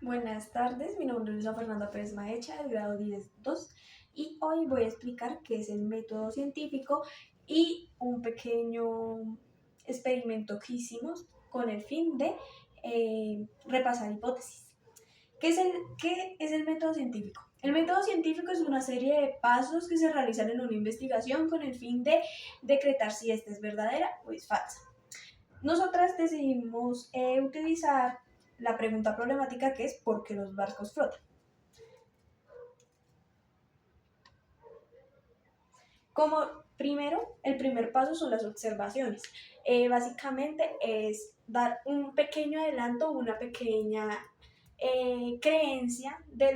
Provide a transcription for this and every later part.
Buenas tardes, mi nombre es Luisa Fernanda Pérez Maecha, del grado 10.2, y hoy voy a explicar qué es el método científico y un pequeño experimento que hicimos con el fin de repasar hipótesis. ¿Qué es el método científico? El método científico es una serie de pasos que se realizan en una investigación con el fin de decretar si esta es verdadera o es falsa. Nosotras decidimos utilizar la pregunta problemática, que es ¿por qué los barcos flotan? Como primero, el primer paso son las observaciones. Básicamente es dar un pequeño adelanto, una pequeña creencia de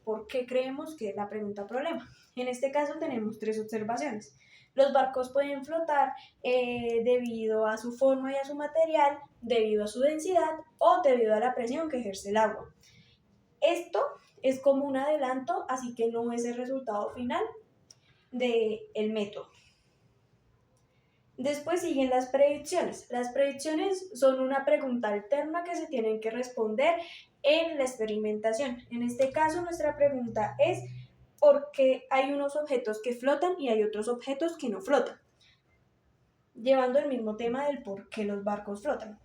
por qué creemos que es la pregunta problema. En este caso tenemos tres observaciones. Los barcos pueden flotar debido a su forma y a su material, debido a su densidad o debido a la presión que ejerce el agua. Esto es como un adelanto, así que no es el resultado final del método. Después siguen las predicciones. Las predicciones son una pregunta alterna que se tienen que responder en la experimentación. En este caso, nuestra pregunta es ¿por qué hay unos objetos que flotan y hay otros objetos que no flotan? Llevando el mismo tema del por qué los barcos flotan.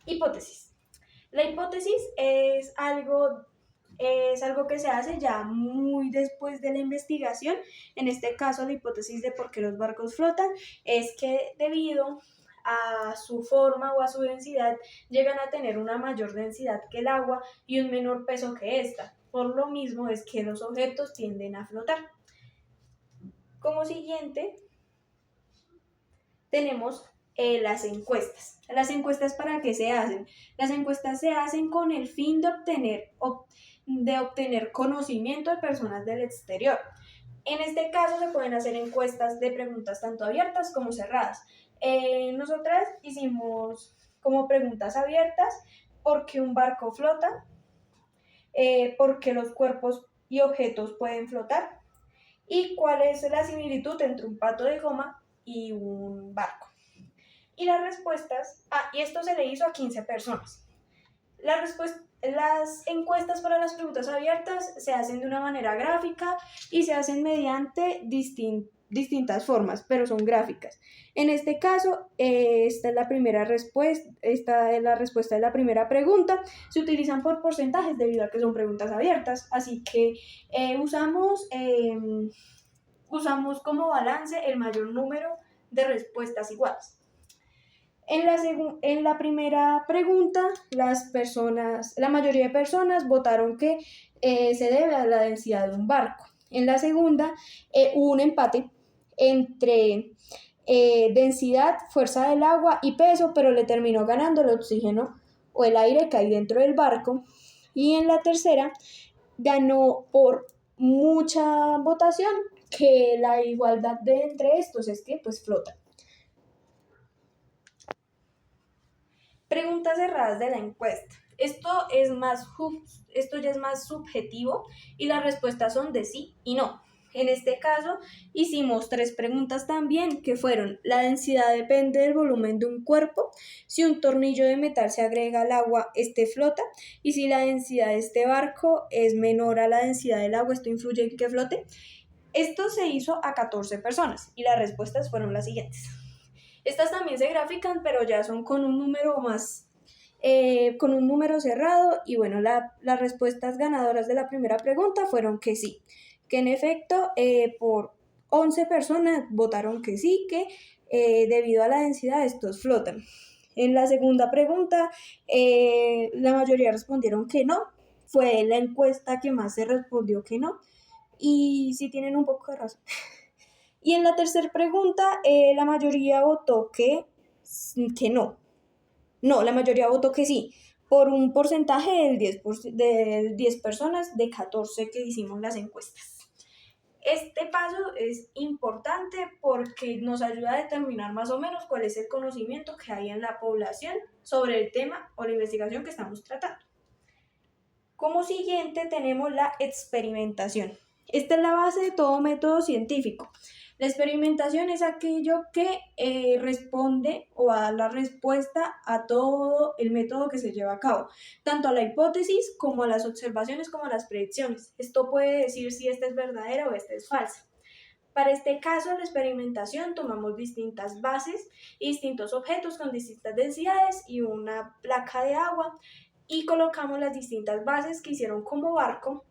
Hipótesis. La hipótesis es algo que se hace ya muy después de la investigación. En este caso, la hipótesis de por qué los barcos flotan es que debido a su forma o a su densidad llegan a tener una mayor densidad que el agua y un menor peso que esta. Por lo mismo es que los objetos tienden a flotar. Como siguiente tenemos las encuestas. ¿Las encuestas para qué se hacen? Las encuestas se hacen con el fin de obtener conocimiento de personas del exterior. En este caso se pueden hacer encuestas de preguntas tanto abiertas como cerradas. Nosotras hicimos como preguntas abiertas: ¿por qué un barco flota? ¿Por qué los cuerpos y objetos pueden flotar? ¿Y cuál es la similitud entre un pato de goma y un barco? Y las respuestas, y esto se le hizo a 15 personas. Las encuestas para las preguntas abiertas se hacen de una manera gráfica y se hacen mediante distintas formas, pero son gráficas. En este caso, esta es la primera respuesta, esta es la respuesta de la primera pregunta. Se utilizan por porcentajes debido a que son preguntas abiertas, así que usamos como balance el mayor número de respuestas iguales. En la primera pregunta, la mayoría de personas votaron que se debe a la densidad de un barco. En la segunda, hubo un empate entre densidad, fuerza del agua y peso, pero le terminó ganando el oxígeno o el aire que hay dentro del barco. Y en la tercera, ganó por mucha votación que la igualdad de entre estos es que pues flotan. Preguntas cerradas de la encuesta. Esto ya es más subjetivo y las respuestas son de sí y no. En este caso hicimos tres preguntas también, que fueron: la densidad depende del volumen de un cuerpo, si un tornillo de metal se agrega al agua, este flota, y si la densidad de este barco es menor a la densidad del agua, esto influye en que flote. Esto se hizo a 14 personas y las respuestas fueron las siguientes. Estas también se grafican, pero ya son con un número con un número cerrado. Y bueno, las respuestas ganadoras de la primera pregunta fueron que sí, que en efecto por 11 personas votaron que sí, que debido a la densidad estos flotan. En la segunda pregunta, la mayoría respondieron que no. Fue la encuesta que más se respondió que no. Y sí tienen un poco de razón. Y en la tercera pregunta, la mayoría votó que no. No, la mayoría votó que sí, por un porcentaje de 10 personas de 14 que hicimos las encuestas. Este paso es importante porque nos ayuda a determinar más o menos cuál es el conocimiento que hay en la población sobre el tema o la investigación que estamos tratando. Como siguiente tenemos la experimentación. Esta es la base de todo método científico. La experimentación es aquello que responde o va a dar la respuesta a todo el método que se lleva a cabo, tanto a la hipótesis como a las observaciones como a las predicciones. Esto puede decir si esta es verdadera o esta es falsa. Para este caso, la experimentación tomamos distintas bases y distintos objetos con distintas densidades y una placa de agua y colocamos las distintas bases que hicieron como barco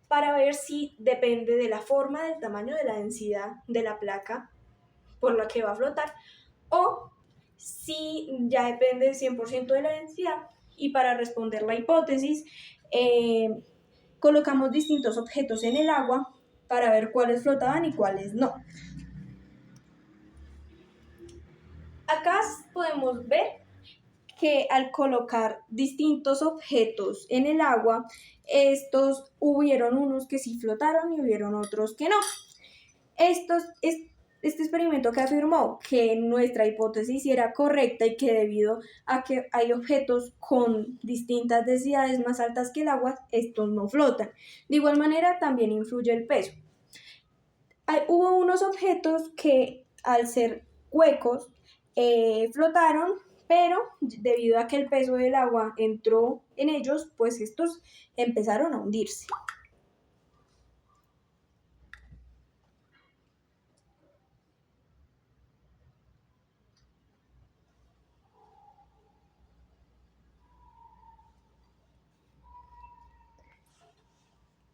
para ver si depende de la forma, del tamaño, de la densidad de la placa por la que va a flotar o si ya depende 100% de la densidad. Y para responder la hipótesis, colocamos distintos objetos en el agua para ver cuáles flotaban y cuáles no. Acá podemos ver que al colocar distintos objetos en el agua, estos hubieron unos que sí flotaron y hubieron otros que no. Este experimento que afirmó que nuestra hipótesis era correcta y que debido a que hay objetos con distintas densidades más altas que el agua, estos no flotan. De igual manera, también influye el peso. Hubo unos objetos que al ser huecos flotaron, pero debido a que el peso del agua entró en ellos, pues estos empezaron a hundirse.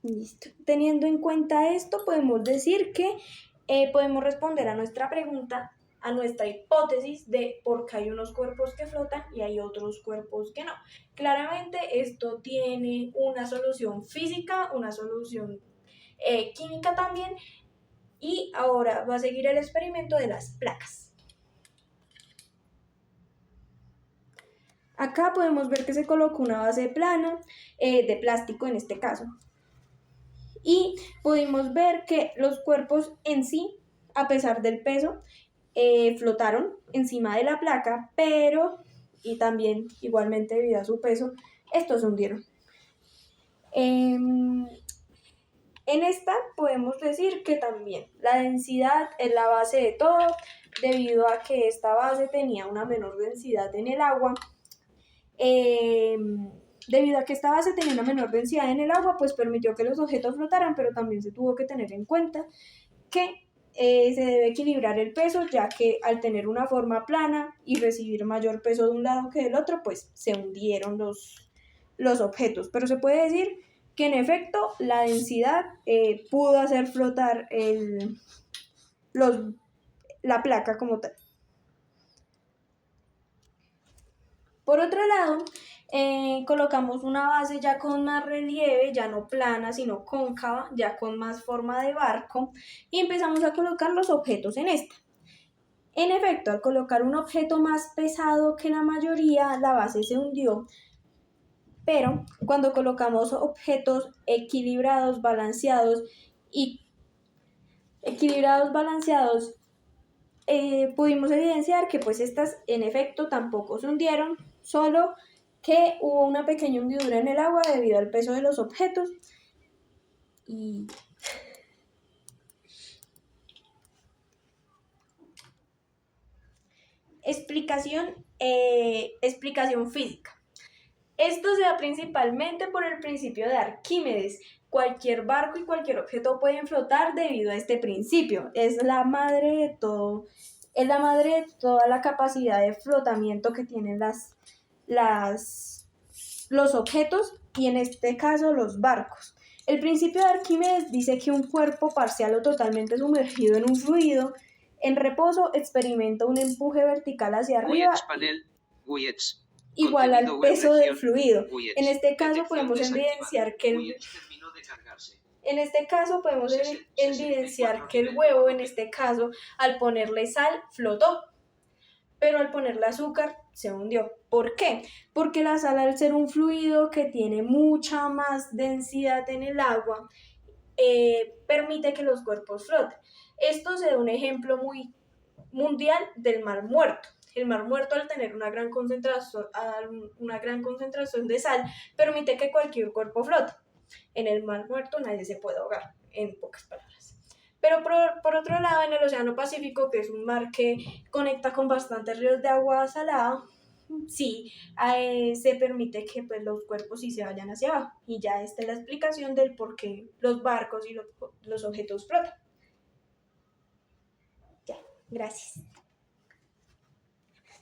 Listo. Teniendo en cuenta esto, podemos decir que podemos responder a nuestra pregunta, a nuestra hipótesis de por qué hay unos cuerpos que flotan y hay otros cuerpos que no. Claramente esto tiene una solución física, una solución química también, y ahora va a seguir el experimento de las placas. Acá podemos ver que se colocó una base plana, de plástico en este caso. Y pudimos ver que los cuerpos en sí, a pesar del peso, flotaron encima de la placa, pero, y también igualmente debido a su peso, estos se hundieron. En esta podemos decir que también la densidad es la base de todo, debido a que esta base tenía una menor densidad en el agua. Debido a que esta base tenía una menor densidad en el agua, pues permitió que los objetos flotaran, pero también se tuvo que tener en cuenta que se debe equilibrar el peso, ya que al tener una forma plana y recibir mayor peso de un lado que del otro, pues se hundieron los objetos. Pero se puede decir que en efecto la densidad pudo hacer flotar la placa como tal. Por otro lado, colocamos una base ya con más relieve, ya no plana, sino cóncava, ya con más forma de barco, y empezamos a colocar los objetos en esta. En efecto, al colocar un objeto más pesado que la mayoría, la base se hundió, pero cuando colocamos objetos equilibrados, balanceados, pudimos evidenciar que pues estas en efecto tampoco se hundieron, solo que hubo una pequeña hundidura en el agua debido al peso de los objetos. Y explicación física. Esto se da principalmente por el principio de Arquímedes. Cualquier barco y cualquier objeto pueden flotar debido a este principio. Es la madre de todo, es la madre de toda la capacidad de flotamiento que tienen los objetos y en este caso los barcos. El principio de Arquímedes dice que un cuerpo parcial o totalmente sumergido en un fluido en reposo experimenta un empuje vertical hacia arriba igual al peso del fluido. En este caso podemos evidenciar que el huevo, en este caso, al ponerle sal, flotó, pero al ponerle azúcar, se hundió. ¿Por qué? Porque la sal, al ser un fluido que tiene mucha más densidad en el agua, permite que los cuerpos floten. Esto se da un ejemplo muy mundial del Mar Muerto. El Mar Muerto, al tener una gran concentración de sal, permite que cualquier cuerpo flote. En el Mar Muerto nadie se puede ahogar, en pocas palabras. Pero por otro lado, en el Océano Pacífico, que es un mar que conecta con bastantes ríos de agua salada, sí, se permite que pues, los cuerpos sí se vayan hacia abajo. Y ya esta es la explicación del por qué los barcos y los objetos flotan. Ya, gracias.